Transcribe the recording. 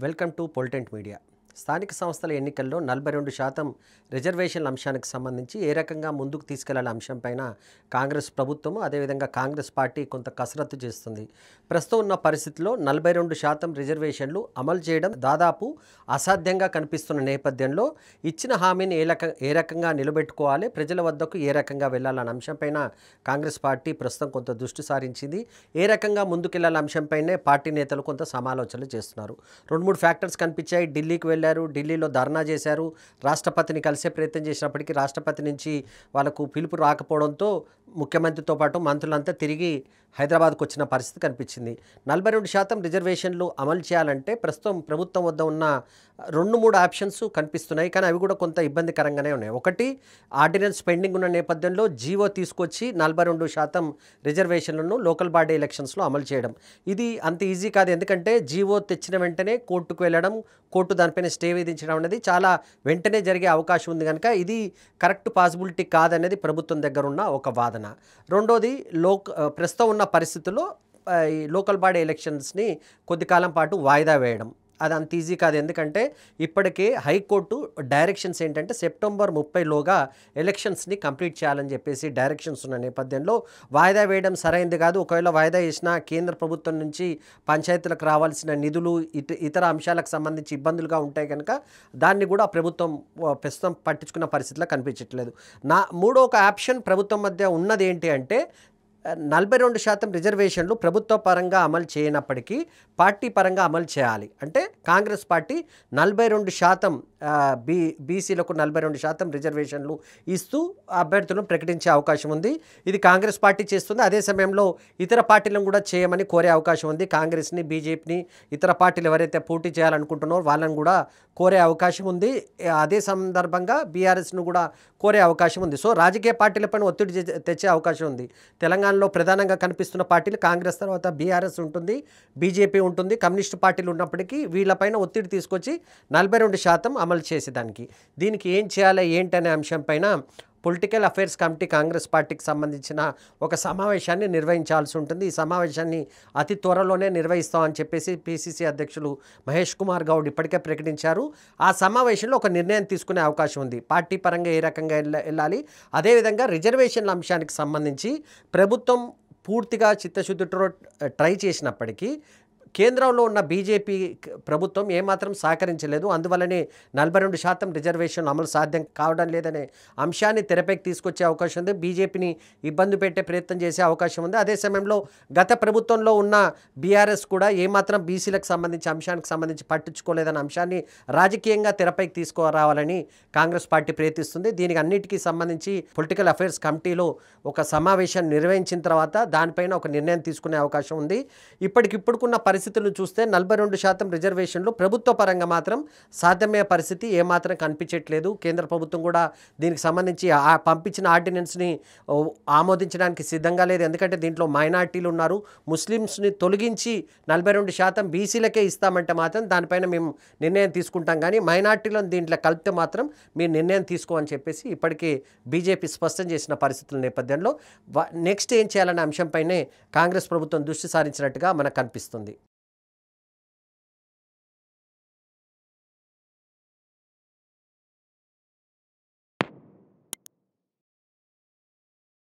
Welcome to పొలిటెంట్ media. స్థానిక సంస్థల ఎన్నికల్లో 42% రిజర్వేషన్ల అంశానికి సంబంధించి ఏ రకంగా ముందుకు తీసుకెళ్లాల అంశంపైన కాంగ్రెస్ ప్రభుత్వము అదేవిధంగా కాంగ్రెస్ పార్టీ కొంత కసరత్తు చేస్తుంది. ప్రస్తుతం ఉన్న పరిస్థితుల్లో 42% రిజర్వేషన్లు అమలు చేయడం దాదాపు అసాధ్యంగా కనిపిస్తున్న నేపథ్యంలో ఇచ్చిన హామీని ఏ రకంగా నిలబెట్టుకోవాలి, ప్రజల వద్దకు ఏ రకంగా వెళ్లాలన్న అంశంపైన కాంగ్రెస్ పార్టీ ప్రస్తుతం కొంత దృష్టి సారించింది. ఏ రకంగా ముందుకెళ్లాల అంశంపైనే పార్టీ నేతలు కొంత సమాలోచనలు చేస్తున్నారు. 2-3 ఫ్యాక్టర్స్ కనిపించాయి. ఢిల్లీకి వెళ్ళారు, ఢిల్లీలో ధర్నా చేశారు. రాష్ట్రపతిని కలిసే ప్రయత్నం చేసినప్పటికీ రాష్ట్రపతి నుంచి వాళ్ళకు పిలుపు రాకపోవడంతో ముఖ్యమంత్రితో పాటు మంత్రులంతా తిరిగి హైదరాబాద్కు వచ్చిన పరిస్థితి కనిపించింది. 42% రిజర్వేషన్లు అమలు చేయాలంటే ప్రస్తుతం ప్రభుత్వం వద్ద ఉన్న 2-3 ఆప్షన్స్ కనిపిస్తున్నాయి. కానీ అవి కూడా కొంత ఇబ్బందికరంగానే ఉన్నాయి. ఒకటి, ఆర్డినెన్స్ పెండింగ్ ఉన్న నేపథ్యంలో జీవో తీసుకొచ్చి 42% రిజర్వేషన్లను లోకల్ బాడీ ఎలక్షన్స్లో అమలు చేయడం. ఇది అంత ఈజీ కాదు. ఎందుకంటే జీవో తెచ్చిన వెంటనే కోర్టుకు వెళ్ళడం, కోర్టు దానిపైన స్టే విధించడం అనేది చాలా వెంటనే జరిగే అవకాశం ఉంది కనుక ఇది కరెక్ట్ పాసిబిలిటీ కాదనేది ప్రభుత్వం దగ్గర ఉన్న ఒక వాదన. రెండోది, ప్రస్తుతం ఉన్న పరిస్థితుల్లో ఈ లోకల్ బాడీ ఎలక్షన్స్ని కొద్ది కాలం పాటు వాయిదా వేయడం అది అంత ఈజీ కాదు. ఎందుకంటే ఇప్పటికే హైకోర్టు డైరెక్షన్స్ ఏంటంటే సెప్టెంబర్ 30లోగా ఎలక్షన్స్ని కంప్లీట్ చేయాలని చెప్పేసి డైరెక్షన్స్ ఉన్న నేపథ్యంలో వాయిదా వేయడం సరైనది కాదు. ఒకవేళ వాయిదా వేసినా కేంద్ర ప్రభుత్వం నుంచి పంచాయతీలకు రావాల్సిన నిధులు ఇతర అంశాలకు సంబంధించి ఇబ్బందులుగా ఉంటాయి కనుక దాన్ని కూడా ప్రభుత్వం ప్రస్తుతం పట్టించుకున్న పరిస్థితిలో కనిపించట్లేదు. మూడో ఒక ఆప్షన్ ప్రభుత్వం మధ్య ఉన్నది ఏంటి అంటే 42% రిజర్వేషన్లు ప్రభుత్వ పరంగా అమలు చేయనప్పటికీ పార్టీ పరంగా అమలు చేయాలి. అంటే కాంగ్రెస్ పార్టీ 42% బీసీలకు 42% రిజర్వేషన్లు ఇస్తూ అభ్యర్థులను ప్రకటించే అవకాశం ఉంది. ఇది కాంగ్రెస్ పార్టీ చేస్తుంది. అదే సమయంలో ఇతర పార్టీలను కూడా చేయమని కోరే అవకాశం ఉంది. కాంగ్రెస్ని, బీజేపీని, ఇతర పార్టీలు ఎవరైతే పోటీ చేయాలనుకుంటున్నారో వాళ్ళని కూడా కోరే అవకాశం ఉంది. అదే సందర్భంగా బీఆర్ఎస్ను కూడా కోరే అవకాశం ఉంది. సో రాజకీయ పార్టీలపైన ఒత్తిడి తెచ్చే అవకాశం ఉంది. తెలంగాణలో ప్రధానంగా కనిపిస్తున్న పార్టీలు కాంగ్రెస్ తర్వాత బీఆర్ఎస్ ఉంటుంది, బీజేపీ ఉంటుంది, కమ్యూనిస్టు పార్టీలు ఉన్నప్పటికీ వీళ్ళపైన ఒత్తిడి తీసుకొచ్చి 42% అమలు చేసేదానికి దీనికి ఏం చేయాలి ఏంటనే అంశంపైన పొలిటికల్ అఫైర్స్ కమిటీ కాంగ్రెస్ పార్టీకి సంబంధించిన ఒక సమావేశాన్ని నిర్వహించాల్సి ఉంటుంది. ఈ సమావేశాన్ని అతి త్వరలోనే నిర్వహిస్తామని చెప్పేసి పిసిసి అధ్యక్షులు మహేష్ కుమార్ గౌడ్ ఇప్పటికే ప్రకటించారు. ఆ సమావేశంలో ఒక నిర్ణయం తీసుకునే అవకాశం ఉంది. పార్టీ పరంగా ఏ రకంగా వెళ్ళాలి, అదేవిధంగా రిజర్వేషన్ల అంశానికి సంబంధించి ప్రభుత్వం పూర్తిగా చిత్తశుద్ధితో ట్రై చేసినప్పటికీ కేంద్రంలో ఉన్న బీజేపీ ప్రభుత్వం ఏమాత్రం సహకరించలేదు. అందువల్లనే 42% రిజర్వేషన్లు అమలు సాధ్యం కావడం లేదనే అంశాన్ని తెరపైకి తీసుకొచ్చే అవకాశం ఉంది. బీజేపీని ఇబ్బంది పెట్టే ప్రయత్నం చేసే అవకాశం ఉంది. అదే సమయంలో గత ప్రభుత్వంలో ఉన్న బీఆర్ఎస్ కూడా ఏమాత్రం బీసీలకు సంబంధించి అంశానికి సంబంధించి పట్టించుకోలేదనే అంశాన్ని రాజకీయంగా తెరపైకి తీసుకురావాలని కాంగ్రెస్ పార్టీ ప్రయత్నిస్తుంది. దీనికి అన్నిటికీ సంబంధించి పొలిటికల్ అఫైర్స్ కమిటీలో ఒక సమావేశాన్ని నిర్వహించిన తర్వాత దానిపైన ఒక నిర్ణయం తీసుకునే అవకాశం ఉంది. ఇప్పటికిప్పుడుకున్న పరిస్థితులను చూస్తే 42% రిజర్వేషన్లు ప్రభుత్వ పరంగా మాత్రం సాధ్యమయ్యే పరిస్థితి ఏమాత్రం కనిపించట్లేదు. కేంద్ర ప్రభుత్వం కూడా దీనికి సంబంధించి పంపించిన ఆర్డినెన్స్ని ఆమోదించడానికి సిద్ధంగా లేదు. ఎందుకంటే దీంట్లో మైనార్టీలు ఉన్నారు. ముస్లిమ్స్ని తొలగించి 42% బీసీలకే ఇస్తామంటే మాత్రం దానిపైన మేము నిర్ణయం తీసుకుంటాం, కానీ మైనార్టీలను దీంట్లో కలిపితే మాత్రం మీరు నిర్ణయం తీసుకోమని చెప్పేసి ఇప్పటికే బీజేపీ స్పష్టం చేసిన పరిస్థితుల నేపథ్యంలో నెక్స్ట్ ఏం చేయాలనే అంశంపైనే కాంగ్రెస్ ప్రభుత్వం దృష్టి సారించినట్టుగా మనకు కనిపిస్తుంది.